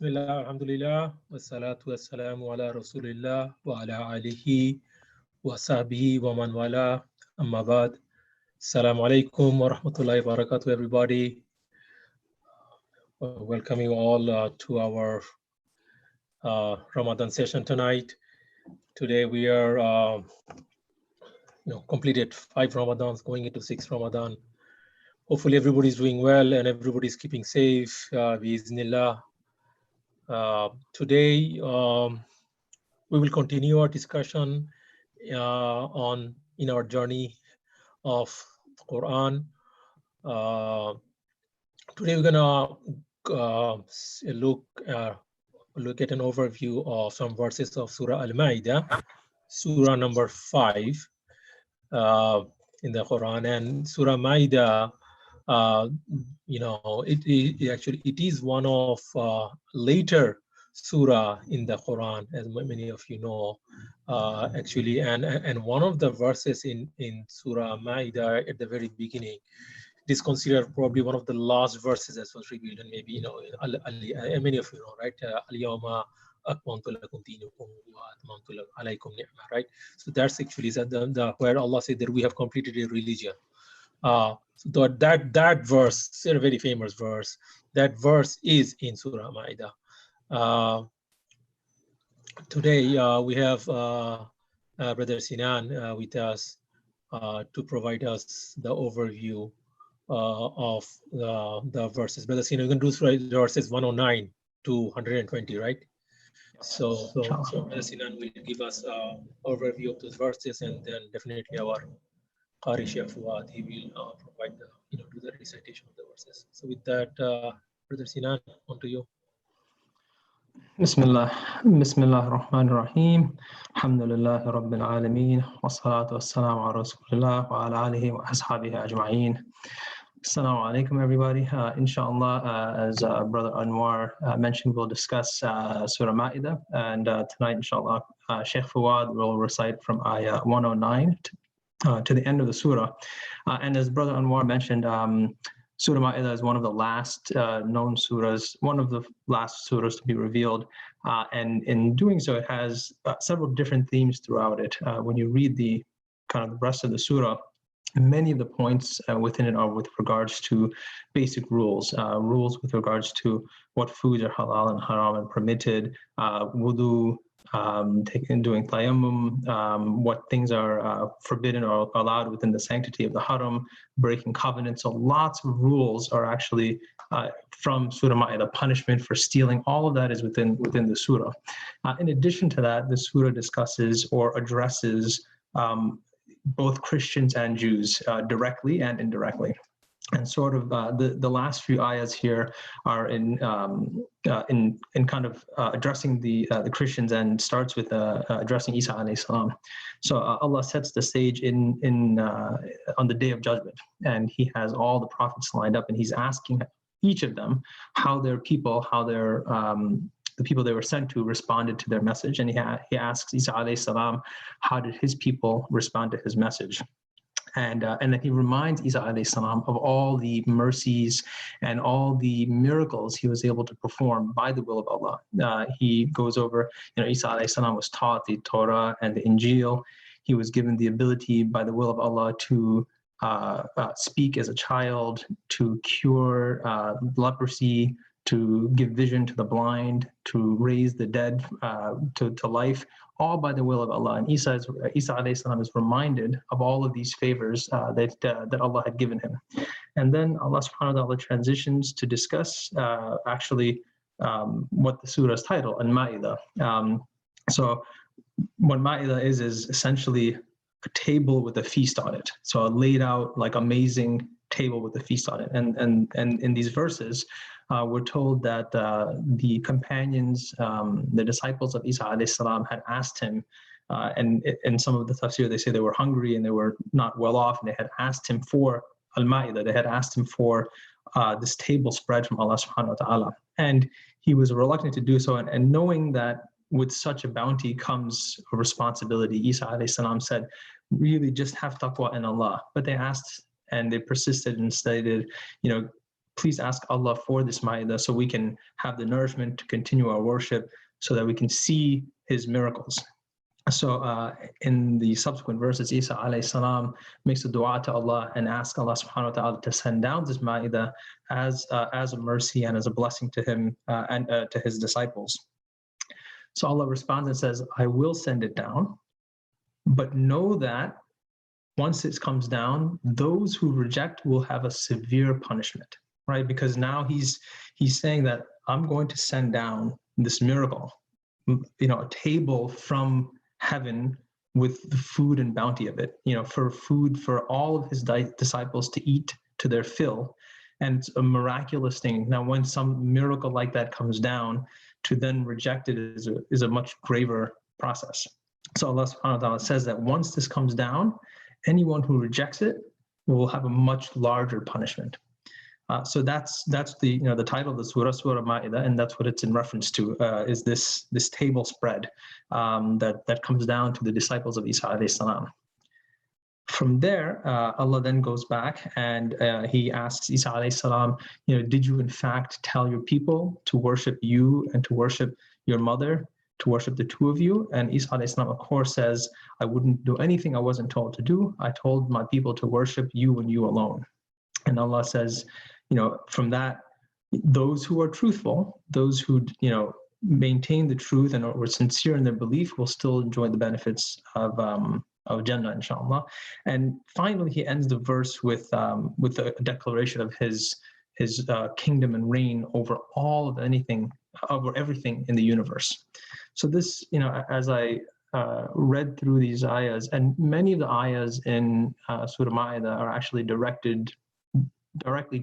Bismillah, alhamdulillah, wassalatu wassalamu ala rasulillah wa ala alihi wa sahbihi wa man wala, amma ba'd. Assalamu alaikum wa rahmatullahi wa barakatuh, everybody. Welcome you all to our Ramadan session tonight. Today we are, completed 5 Ramadans, going into 6th Ramadan. Hopefully everybody's doing well and everybody's keeping safe, biiznillah. Today, we will continue our discussion in our journey of Quran. Today we're gonna look at an overview of some verses of Surah al-Maidah, Surah number 5 in the Quran. And Surah Maidah, it is one of later surah in the Quran, as many of you know, actually, and one of the verses in Surah Maidah at the very beginning, it is considered probably one of the last verses that was revealed, and maybe many of you know, right? Al-Yawma akmaltu lakum dinakum wa atmamtu alaykum ni'ma, right? So that's actually the where Allah said that we have completed a religion. So that verse, a very famous verse, that verse is in Surah Maidah. Today we have Brother Sinan with us to provide us the overview of the verses. Brother Sinan, you can do verses 109 to 120, right? So Brother Sinan will give us an overview of those verses, and then definitely our Qari Fouad, he will provide do the recitation of the verses. So with that, Brother Sinan, on to you. Bismillah ar-Rahman ar-Rahim. Alhamdulillah Rabbil Alameen. Wassalatu wassalamu ala Rasulillah wa ala alihi wa ashabihi ajma'een. Assalamu alaikum, everybody. Inshallah, as Brother Anwar mentioned, we'll discuss Surah Ma'idah. And tonight, inshallah, Sheikh Fouad will recite from ayah 109 to the end of the surah. And as Brother Anwar mentioned, Surah Ma'idah is one of the last known surahs, one of the last surahs to be revealed. And in doing so, it has several different themes throughout it. When you read the kind of the rest of the surah, many of the points within it are with regards to basic rules, rules with regards to what foods are halal and haram and permitted, wudu, doing tayammum, what things are forbidden or allowed within the sanctity of the haram, breaking covenants. So lots of rules are actually from Surah Ma'idah. Punishment for stealing, all of that is within the surah. In addition to that, the surah discusses or addresses both Christians and Jews directly and indirectly. And sort of the last few ayahs here are in kind of addressing the Christians, and starts with addressing Isa alayhi salam. So Allah sets the stage on the Day of Judgment, and He has all the prophets lined up, and He's asking each of them how their people, the people they were sent to, responded to their message. And he asks Isa alayhi salam, how did his people respond to his message? And then he reminds Isa alayhi salam of all the mercies and all the miracles he was able to perform by the will of Allah. He goes over, Isa alayhi salam was taught the Torah and the Injil. He was given the ability by the will of Allah to speak as a child, to cure leprosy, to give vision to the blind, to raise the dead to life, all by the will of Allah. And Isa alayhi salam is reminded of all of these favors that Allah had given him. And then Allah subhanahu wa ta'ala transitions to discuss actually what the surah's title, al-Maidah. So what Ma'idah is essentially a table with a feast on it. So a laid out, like, amazing table with a feast on it. And in these verses, we're told that the companions, the disciples of Isa alayhi salam, had asked him, and in some of the tafsir they say they were hungry and they were not well off, and they had asked him for al-Maidah. They had asked him for this table spread from Allah subhanahu wa ta'ala. And he was reluctant to do so, and knowing that with such a bounty comes a responsibility, Isa alayhi salam said, really just have taqwa in Allah. But they asked, and they persisted and stated, please ask Allah for this Maidah so we can have the nourishment to continue our worship, so that we can see his miracles. So in the subsequent verses, Isa alayhi salam makes a dua to Allah and asks Allah subhanahu wa ta'ala to send down this Maidah as a mercy and as a blessing to him and to his disciples. So Allah responds and says, I will send it down, but know that once it comes down, those who reject will have a severe punishment, right? Because now he's saying that I'm going to send down this miracle, a table from heaven with the food and bounty of it, for food for all of his disciples to eat to their fill. And it's a miraculous thing. Now, when some miracle like that comes down, to then reject it is a much graver process. So Allah subhanahu wa ta'ala says that once this comes down, anyone who rejects it will have a much larger punishment. So that's the title of the surah, Surah Maidah, and that's what it's in reference to, is this table spread that comes down to the disciples of Isa alayhi salam. From there, Allah then goes back and he asks Isa alayhi salam, did you in fact tell your people to worship you and to worship your mother, to worship the two of you? And Isa alayhi salam, of course, says, I wouldn't do anything I wasn't told to do. I told my people to worship you and you alone. And Allah says, from that, those who are truthful, those who, maintain the truth and are sincere in their belief will still enjoy the benefits of Jannah, inshallah. And finally, he ends the verse with a declaration of his kingdom and reign over over everything in the universe. So this, as I read through these ayahs, and many of the ayahs in Surah Maidah are actually directly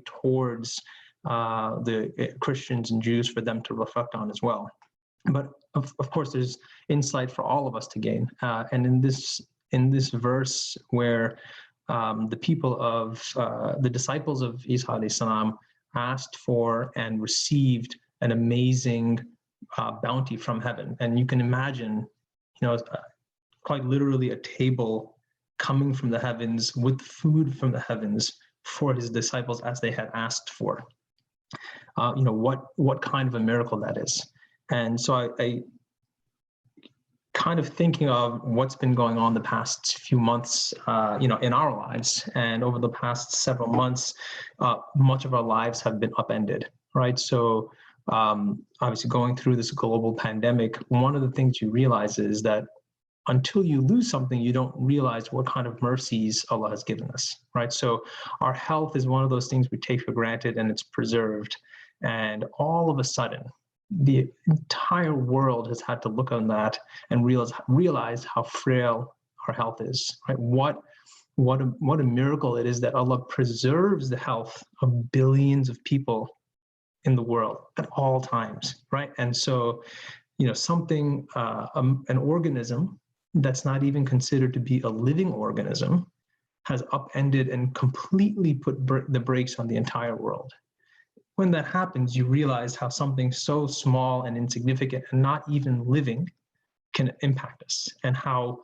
towards the Christians and Jews for them to reflect on as well. But of course, there's insight for all of us to gain. And in this verse where the people of the disciples of Isa alayhi salam asked for and received an amazing bounty from heaven, and you can imagine, quite literally a table coming from the heavens with food from the heavens for his disciples as they had asked for. What kind of a miracle that is. And so I kind of thinking of what's been going on the past few months, in our lives, and over the past several months, much of our lives have been upended, right? So obviously going through this global pandemic, one of the things you realize is that until you lose something, you don't realize what kind of mercies Allah has given us, right? So our health is one of those things we take for granted, and it's preserved. And all of a sudden, the entire world has had to look on that and realize how frail our health is, right? What a miracle it is that Allah preserves the health of billions of people in the world at all times, right? And so, something, an organism that's not even considered to be a living organism has upended and completely put the brakes on the entire world. When that happens, you realize how something so small and insignificant and not even living can impact us, and how,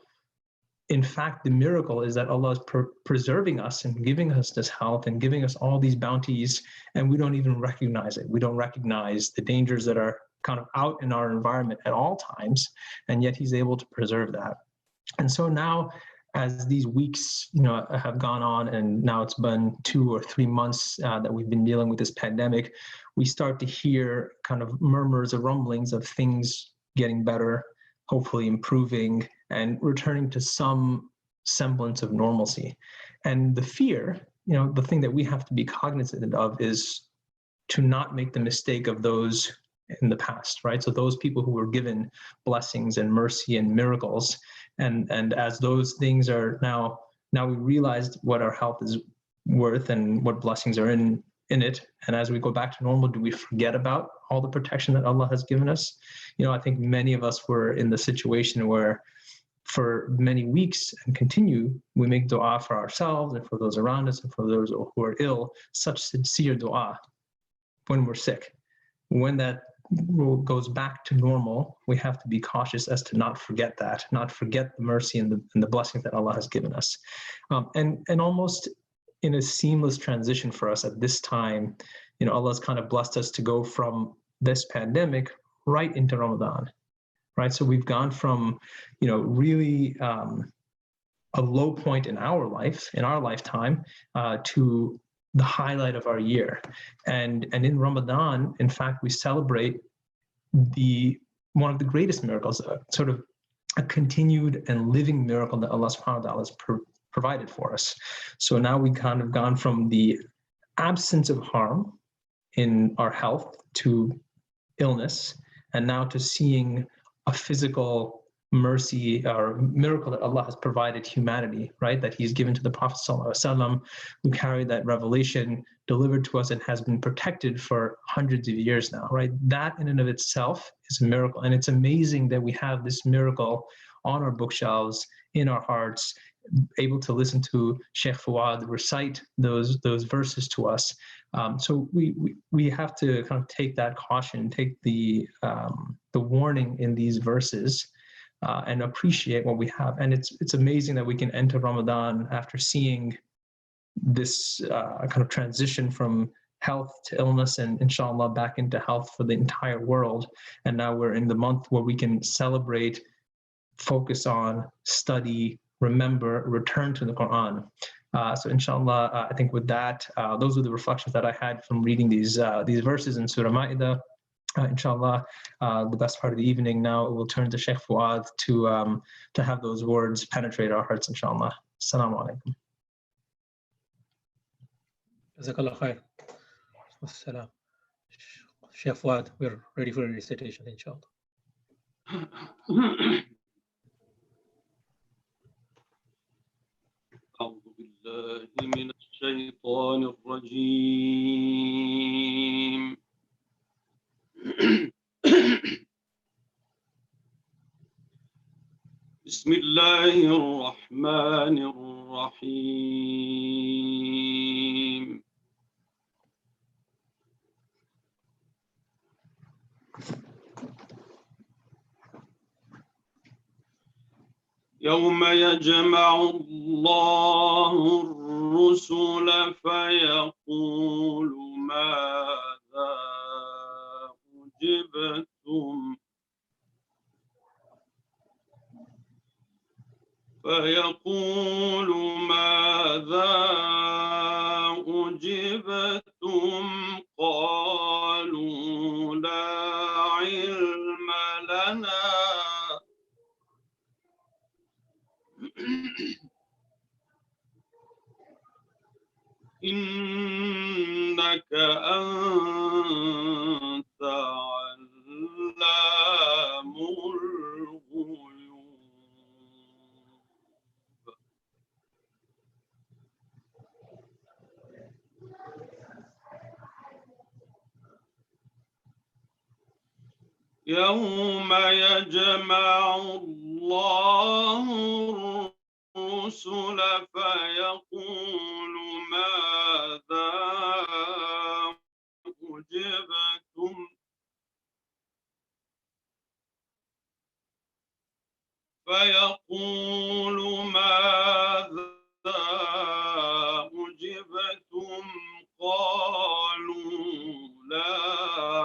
in fact, the miracle is that Allah is preserving us and giving us this health and giving us all these bounties, and we don't even recognize it. We don't recognize the dangers that are kind of out in our environment at all times, and yet he's able to preserve that. And so now, as these weeks, have gone on, and now it's been 2 or 3 months that we've been dealing with this pandemic, we start to hear kind of murmurs or rumblings of things getting better, hopefully improving, and returning to some semblance of normalcy. And the fear, the thing that we have to be cognizant of is to not make the mistake of those in the past, right? So those people who were given blessings and mercy and miracles, and as those things are now we realized what our health is worth and what blessings are in it. And as we go back to normal, do we forget about all the protection that Allah has given us? I think many of us were in the situation where for many weeks and continue, we make dua for ourselves and for those around us and for those who are ill, such sincere dua when we're sick. When that goes back to normal, we have to be cautious as to not forget that, not forget the mercy and the blessings that Allah has given us. And almost in a seamless transition for us at this time, Allah's kind of blessed us to go from this pandemic right into Ramadan, right? So we've gone from, really a low point in our life, in our lifetime, to the highlight of our year. And in Ramadan, in fact, we celebrate one of the greatest miracles, sort of a continued and living miracle that Allah subhanahu wa ta'ala has provided for us. So now we kind of gone from the absence of harm in our health to illness, and now to seeing a physical mercy or miracle that Allah has provided humanity, right? That He's given to the Prophet ﷺ, who carried that revelation delivered to us and has been protected for hundreds of years now, right? That in and of itself is a miracle. And it's amazing that we have this miracle on our bookshelves, in our hearts, able to listen to Sheikh Fouad recite those verses to us. So we have to kind of take that caution, take the warning in these verses, and appreciate what we have. And it's amazing that we can enter Ramadan after seeing this kind of transition from health to illness, and inshallah back into health for the entire world. And now we're in the month where we can celebrate, focus on, study, remember, return to the Quran. So inshallah, I think with that, those are the reflections that I had from reading these verses in Surah Maidah. Inshallah, the best part of the evening now, we'll turn to Sheikh Fouad to have those words penetrate our hearts, inshallah. Assalamu alaikum. Jazakallah khair. Assalam. Sheikh Fouad, we're ready for a recitation, inshallah. أعوذ بالله من الشيطان الرجيم. بسم الله الرحمن الرحيم. يوم يجمع الله الرسل فيقول ماذا أجبتم قالوا لا علم لنا إنك أنت علام الغيوب. يوم يجمع الله الرسل فيقول ماذا أجبتم قالوا لا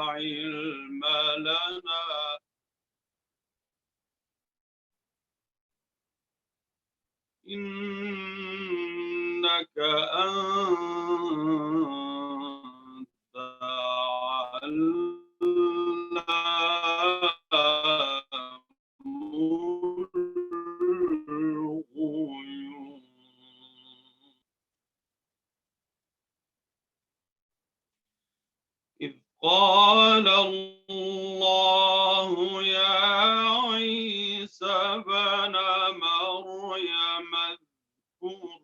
علم لنا إنك أنت علام الغيوب. إذ قال الله يا عيسى ابن مريم اذكر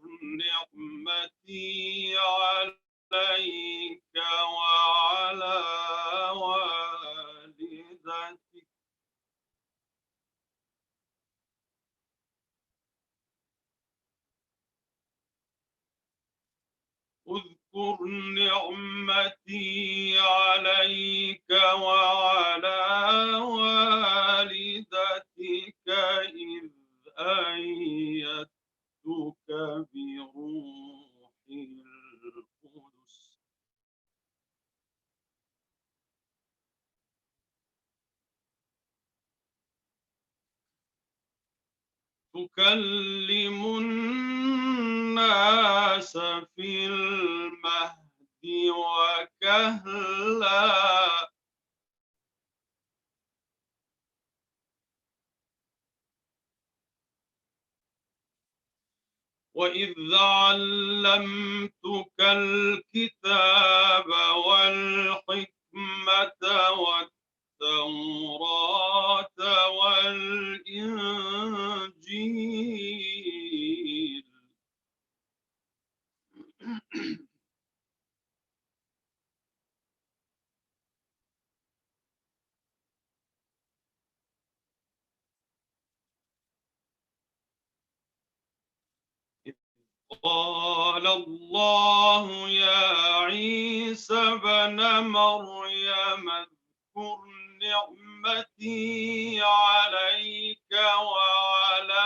نعمتي عليك وعلى والدتك اذكر نعمتي عليك وعلى والدتك إذ أيدتك بروح القدس تكلم الناس في المهد وكهلا وإذ علمتك الكتاب والحكمة والتوراة والإنجيل قال الله يا عيسى ابن مريم اذكر نعمتي عليك وعلى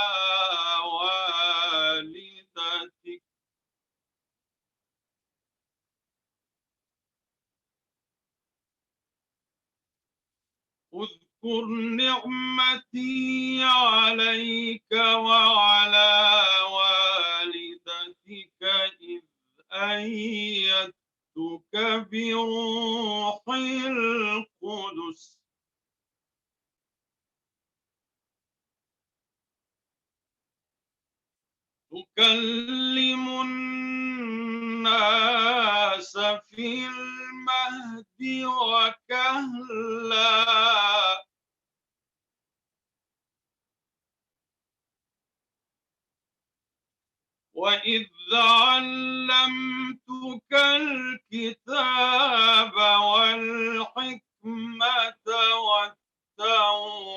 والدتك اذكر نعمتي عليك وعلى والدتك إذ أيدتك بروح القدس تكلم الناس في المهد وكهلا وإذ علمتك الكتاب والحكمة والتوراة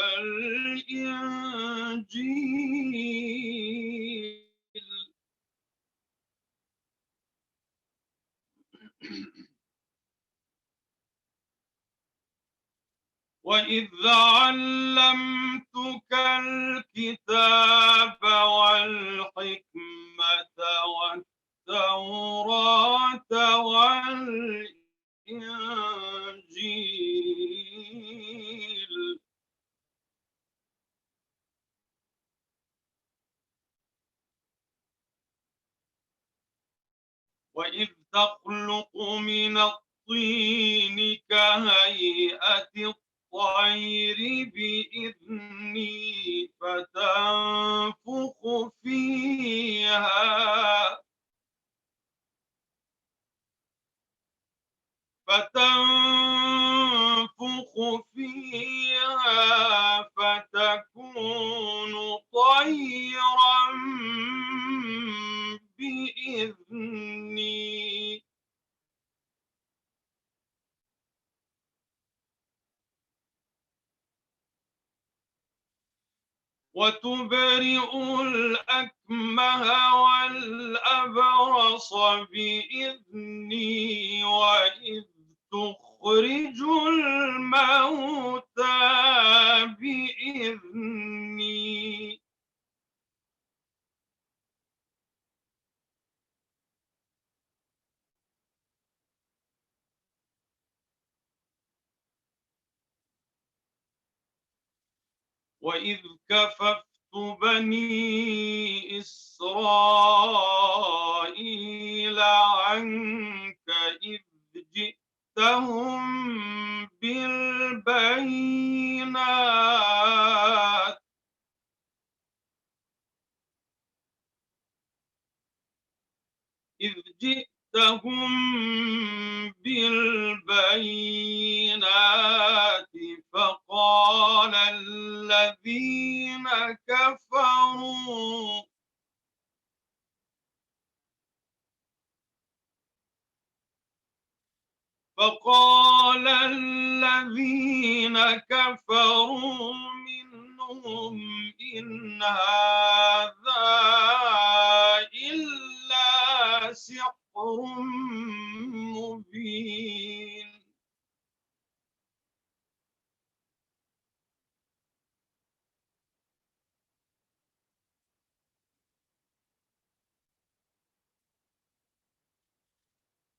والإنجيل وإذ علمتك الكتاب والحكمة والتوراة والإنجيل وإذ تخلق من الطين كهيئة الطير بإذني فتنفخ فيها فتكون طيرا بإذني وتبرئ الأكمه والأبرص بإذني وإذ تخرج الموتى بإذني وإذ كففت بني إسرائيل عنك إذ جئتهم بالبينات فقال الذين كفروا منهم إن هذا إلا سحر مبين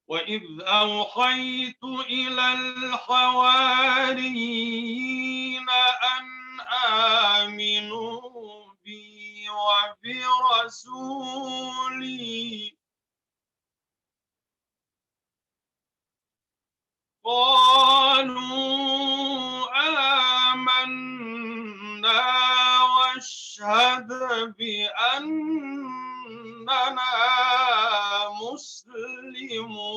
وإذ أوحيت إلى الحواريين أن آمنوا بي وبرسولي قالوا آمنا واشهد بأننا مسلمون.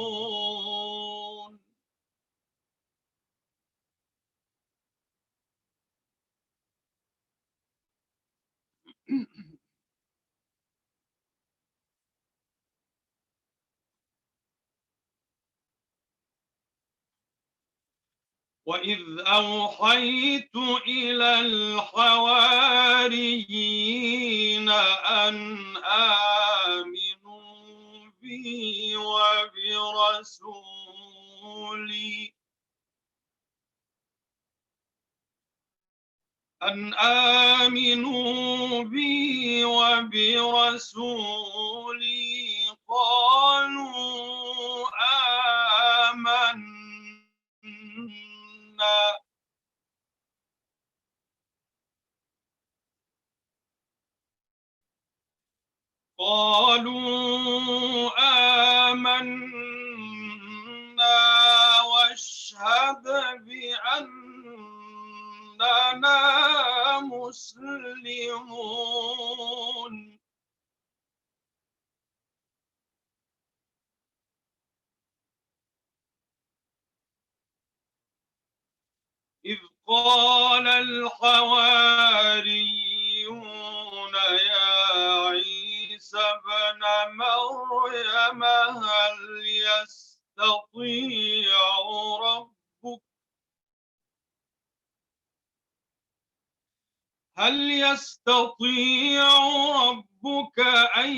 وإذ أوحيت إلى الحواريين أن آمنوا بي وبرسولي قالوا آمنا واشهد بأننا مسلمون. إذ قال الحواريون يا عيسى ابن مريم هل يستطيع ربك أن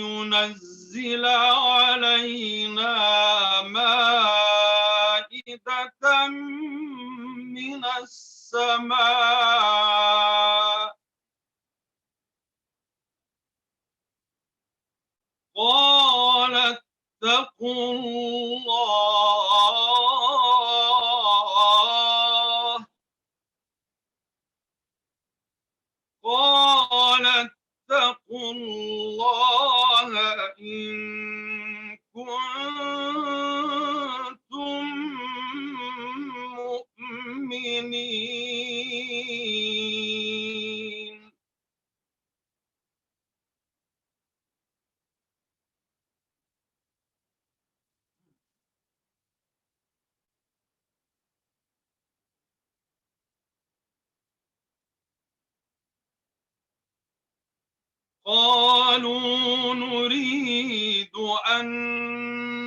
ينزل علينا مائدة من السماء قال اتقوا الله إن كنتم مؤمنين. قالوا نريد أن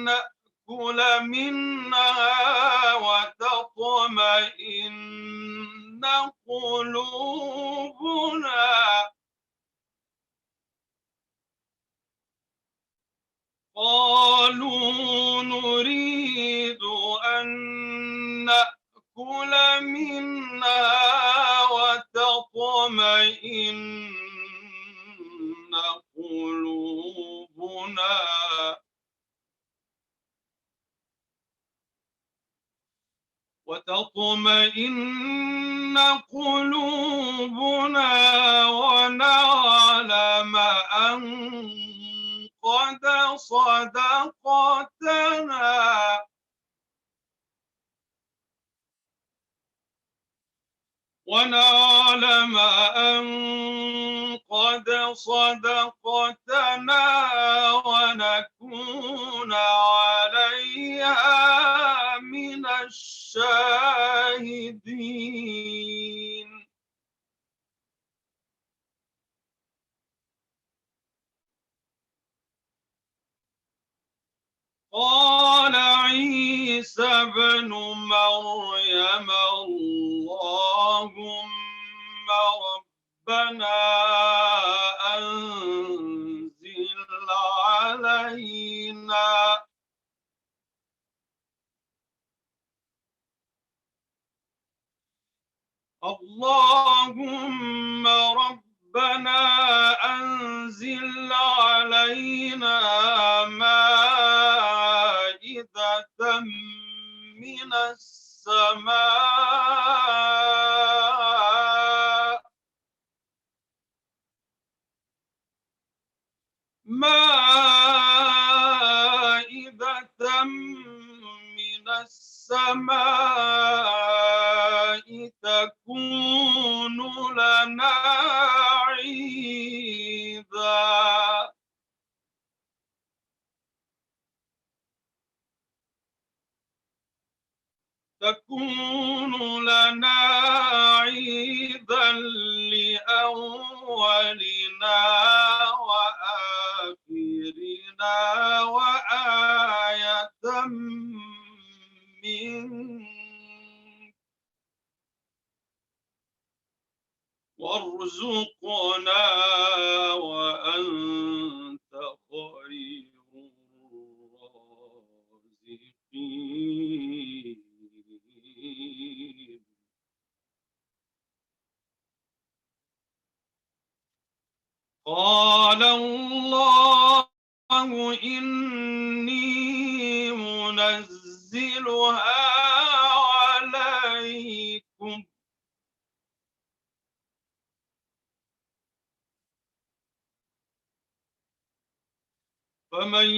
نأكل منها وتطمئن قلوبنا وتطمئن قلوبنا ونعلم أن قد صدقتنا ونكون عليها من الشاهدين. قال عيسى ابن مريم اللهم ربنا أنزل علينا مائدة من السماء السماء تكون لنا عيدا لأولنا وآخرنا وآية منك وارزقنا وأنت خير الرازقين. قال الله إني منزلها عليكم فمن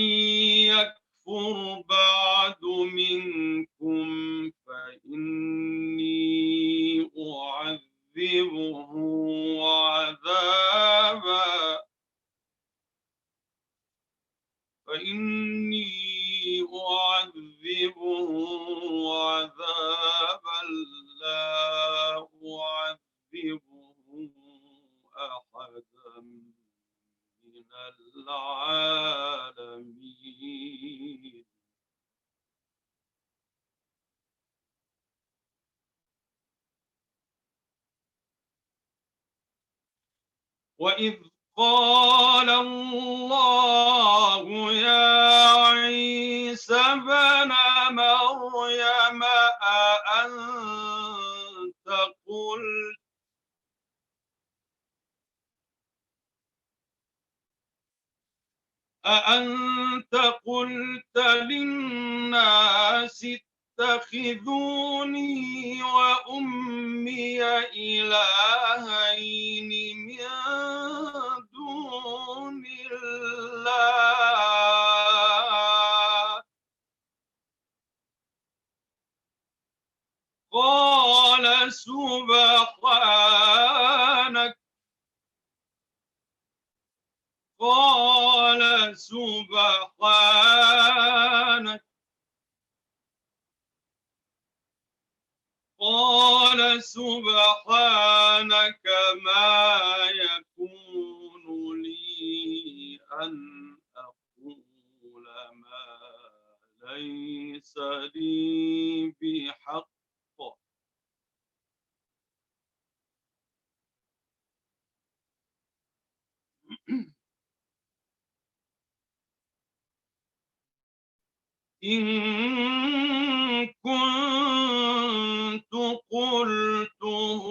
يكفر بعد منكم فإني أعذبه عذابا لا أعذبه أحدا من العالمين. وإذ قال الله يا عيسى ابن مريم أأنت قلت للناس اتخذوني وأمي إلهين من دون الله قال سبحانك ما يكون لي أن أقول ما ليس لي بحق إن كنت قلته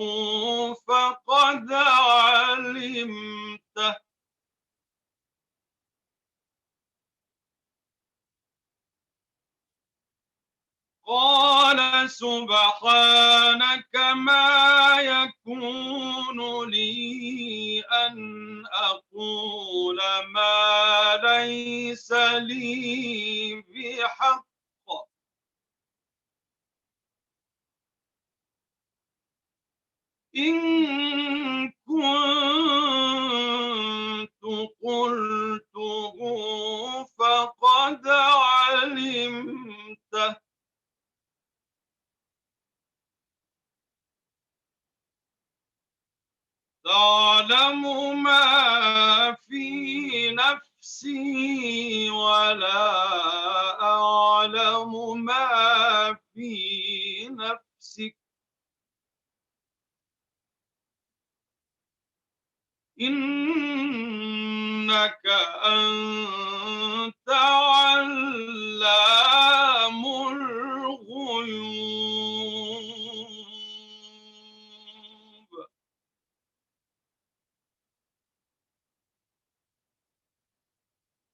فقد علمته قال سبحانك ما يكون لي أن أقول ما ليس لي بحق إن كنت قلته فقد علمته تعلم ما في نفسي ولا أعلم ما في نفسك إنك أنت علام الغيوب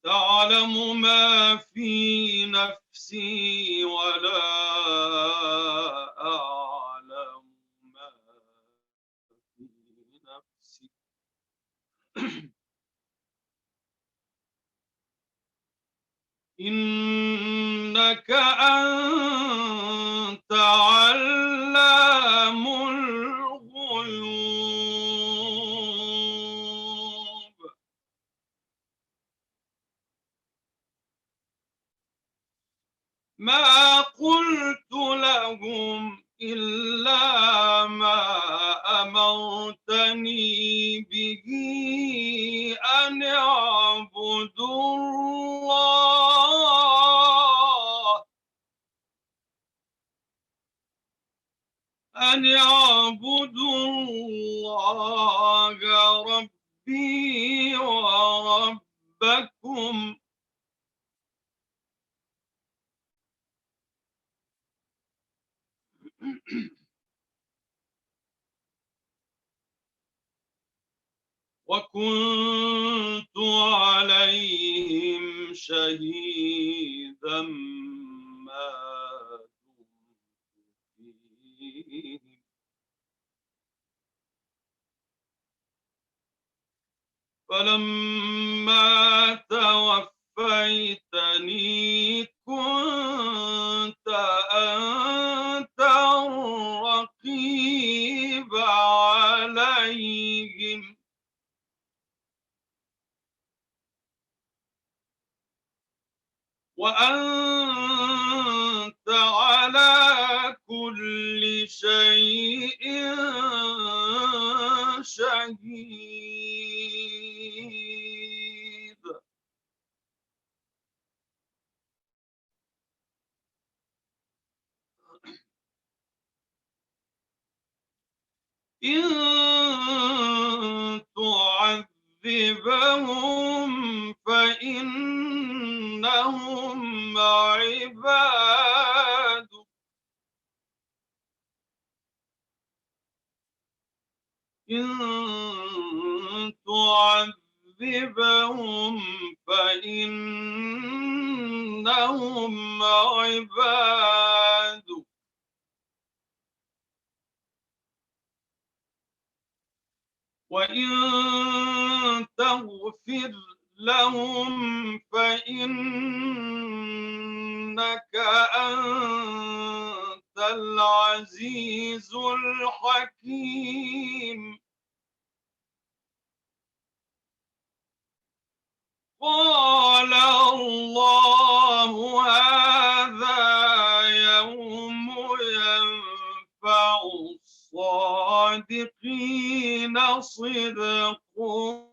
تعلم ما في نفسي ولا أعلم ما في نفسك إنك أنت ما قلت لهم إلا ما أمرتني به أن اعبدوا الله ربي وربكم وكنت عليهم شهيدا ما دمت فيهم فلما توفيتني كنت أنت الرقيب عليهم وأنت على كل شيء شهيد إن تعذبهم فإنهم عبادك إن تعذبهم فإنهم عبادك وإن تغفر لهم فإنك أنت العزيز الحكيم قال الله هذا يوم ينفع الصادقين صدقهم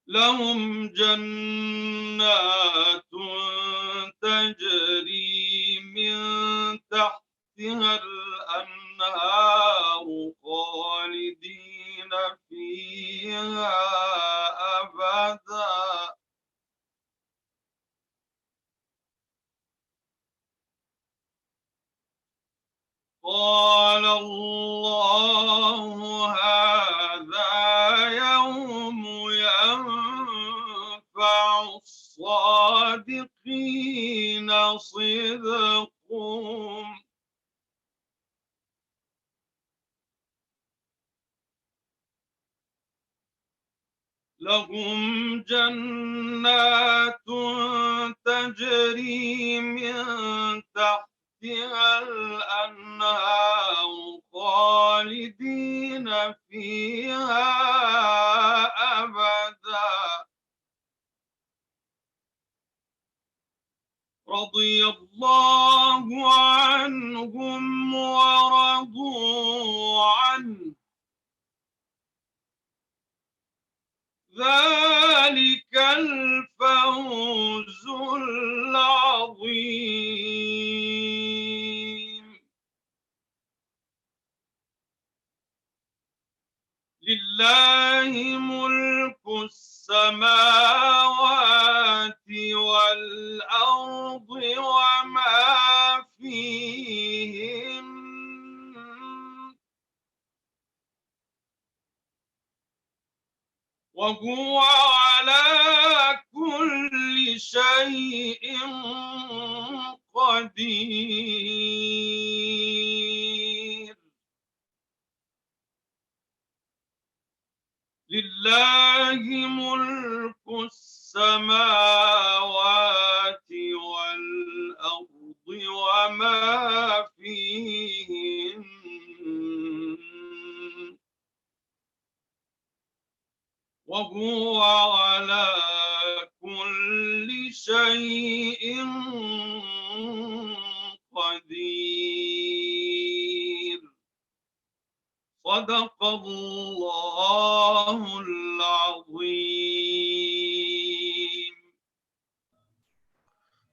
لهم جنات تجري من تحتها الأنهار خالدين فيها أبدا قال الله هذا يوم ينفع الصادقين صدقهم لهم جنات تجري من تحتها الأنهار خالدين فيها أبدا رضي الله عنهم ورضوا عنه ذلك الفوز العظيم لله ملك السماوات والأرض وما فيهن وهو على كل شيء قدير لله ملك السماوات والأرض وما فيهن وهو على كل شيء قدير. صدق الله العظيم.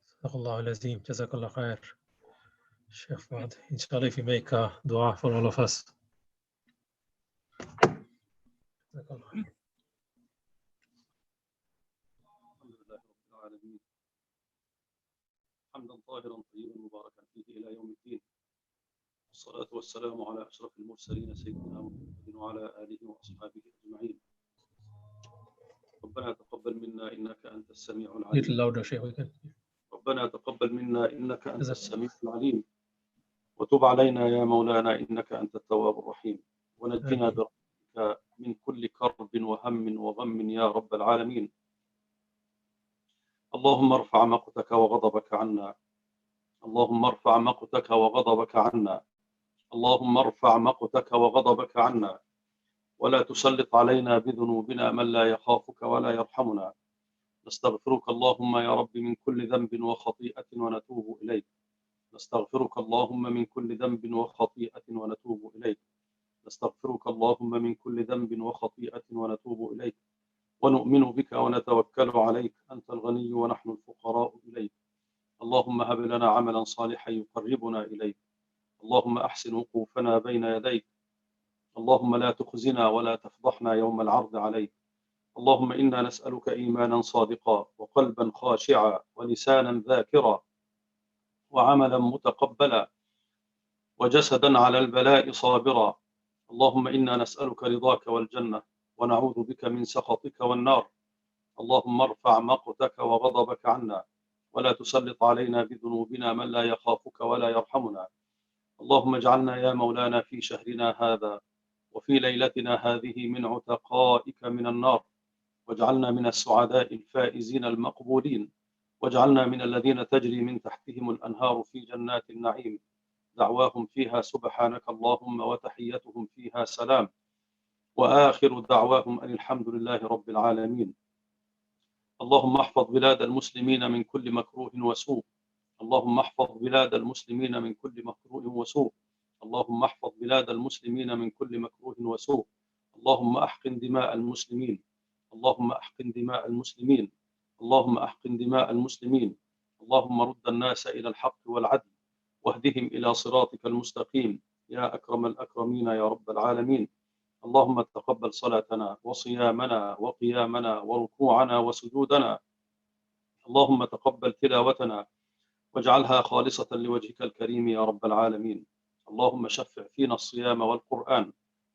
صدق الله العظيم. جزاك الله khair. Sheikh Fouad, inshallah, if you make a dua for all of us. الحمد لله رب العالمين، حمدا طاهرا طيبا مباركا فيه إلى يوم الدين، والصلاة والسلام على أشرف المرسلين سيدنا محمد وعلى آله وأصحابه أجمعين. ربنا تقبل منا إنك أنت السميع Little العليم. louder, Sheikh, we can. ربنا تقبل منا إنك أنت السميع العليم، وتب علينا يا مولانا إنك أنت التواب الرحيم، ونجنا برحمتك من كل كرب وهم وغم يا رب العالمين. اللهم ارفع مقتك وغضبك عنا، اللهم ارفع مقتك وغضبك عنا، اللهم ارفع مقتك وغضبك عنا، ولا تسلط علينا بذنوبنا من لا يخافك ولا يرحمنا. نستغفرك اللهم يا رب من كل ذنب وخطيئة ونتوب إليك. نستغفرك اللهم من كل ذنب وخطيئة ونتوب إليك. نستغفرك اللهم من كل ذنب وخطيئة ونتوب إليك. ونؤمن بك ونتوكل عليك، أنت الغني ونحن الفقراء إليك. اللهم هب لنا عملا صالحا يقربنا إليك. اللهم أحسن وقوفنا بين يديك. اللهم لا تخزنا ولا تفضحنا يوم العرض عليك. اللهم إنا نسألك إيمانا صادقا وقلبا خاشعا ولسانا ذاكرا وعملا متقبلا وجسدا على البلاء صابرا. اللهم إنا نسألك رضاك والجنة ونعوذ بك من سخطك والنار. اللهم ارفع مقتك وغضبك عنا، ولا تسلط علينا بذنوبنا من لا يخافك ولا يرحمنا. اللهم اجعلنا يا مولانا في شهرنا هذا وفي ليلتنا هذه من عتقائك من النار، واجعلنا من السعداء الفائزين المقبولين، واجعلنا من الذين تجري من تحتهم الأنهار في جنات النعيم، دعواهم فيها سبحانك اللهم وتحيتهم فيها سلام، وآخر دعواهم أن الحمد لله رب العالمين. اللهم احفظ بلاد المسلمين من كل مكروه وسوء. اللهم احفظ بلاد المسلمين من كل مكروه وسوء. اللهم احفظ بلاد المسلمين من كل مكروه وسوء. اللهم أحقن دماء المسلمين. اللهم أحقن دماء المسلمين. اللهم أحقن دماء المسلمين. اللهم رد الناس إلى الحق والعدل، واهدهم إلى صراطك المستقيم يا أكرم الأكرمين يا رب العالمين. اللهم تقبل صلاتنا وصيامنا وقيامنا وركوعنا وسجودنا. اللهم تقبل تلاوتنا واجعلها خالصة لوجهك الكريم يا رب العالمين. اللهم شفع فينا الصيام والقرآن.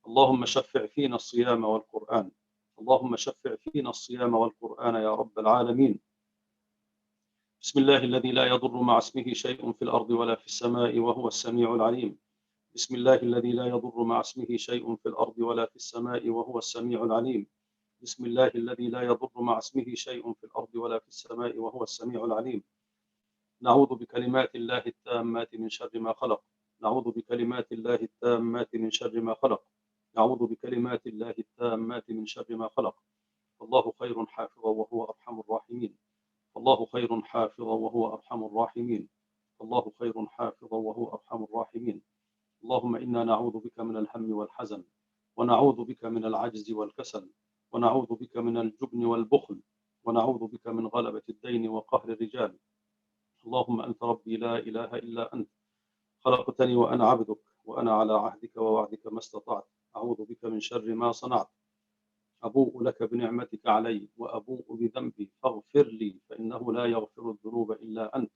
اللهم شفع فينا الصيام والقرآن. اللهم شفع فينا الصيام والقرآن يا رب العالمين. بسم الله الذي لا يضر مع اسمه شيء في الأرض ولا في السماء وهو السميع العليم. بسم الله الذي لا يضر مع اسمه شيء في الأرض ولا في السماء وهو السميع العليم. بسم الله الذي لا يضر مع اسمه شيء في الأرض ولا في السماء وهو السميع العليم. نعوذ بكلمات الله التامات من شر ما خلق. نعوذ بكلمات الله التامات من شر ما خلق. نعوذ بكلمات الله التامات من شر ما خلق. الله خير حافظا وهو أرحم الراحمين. الله خير حافظا وهو أرحم الراحمين. الله خير حافظا وهو أرحم الراحمين. اللهم إنا نعوذ بك من الهم والحزن، ونعوذ بك من العجز والكسل، ونعوذ بك من الجبن والبخل، ونعوذ بك من غلبة الدين وقهر الرجال. اللهم أنت ربي لا إله إلا أنت، خلقتني وأنا عبدك، وأنا على عهدك ووعدك ما استطعت. أعوذ بك من شر ما صنعت. أبوء لك بنعمتك علي وأبوء بذنبي فاغفر لي فإنه لا يغفر الذنوب إلا أنت.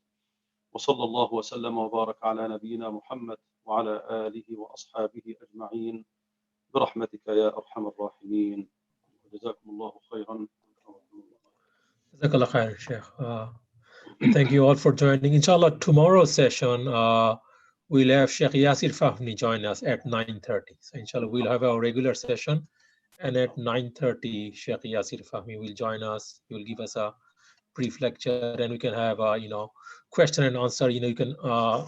وصلى الله وسلم وبارك على نبينا محمد وعلى آله وأصحابه أجمعين برحمتك يا أرحم الراحمين. جزاكم الله خيرا. Jazakallah khair, Sheikh. Thank you all for joining. Inshallah, tomorrow's session, we'll have Sheikh Yasir Fahmi join us at 9:30. So inshallah, we'll have our regular session. And at 9:30, Sheikh Yasir Fahmi will join us. He will give us a brief lecture, and we can have question and answer. You can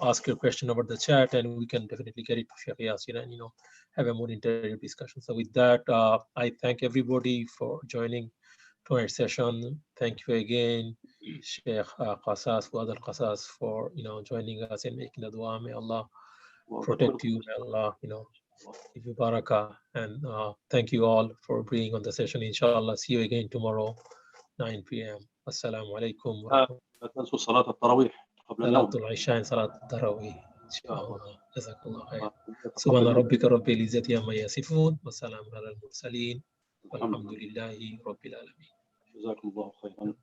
ask your question over the chat, and we can definitely get it to Sheikh Yasir and have a more interactive discussion. So with that, I thank everybody for joining tonight's session. Thank you again. Sheikh Qassas, Fouad El Kassas, for joining us and making the dua. May Allah protect you. May Allah give you barakah. And thank you all for being on the session. Inshallah, see you again tomorrow, 9 p.m. Assalamu alaikum wa rahmatullahi. لا تنسوا صلاة التراويح قبل النوم. صلاة العشاء صلاة التراويح إن شاء الله. جزاك الله خير. سبحان ربك رب العزة عما يصفون وسلام على المرسلين والحمد لله رب العالمين. جزاكم الله خيرا.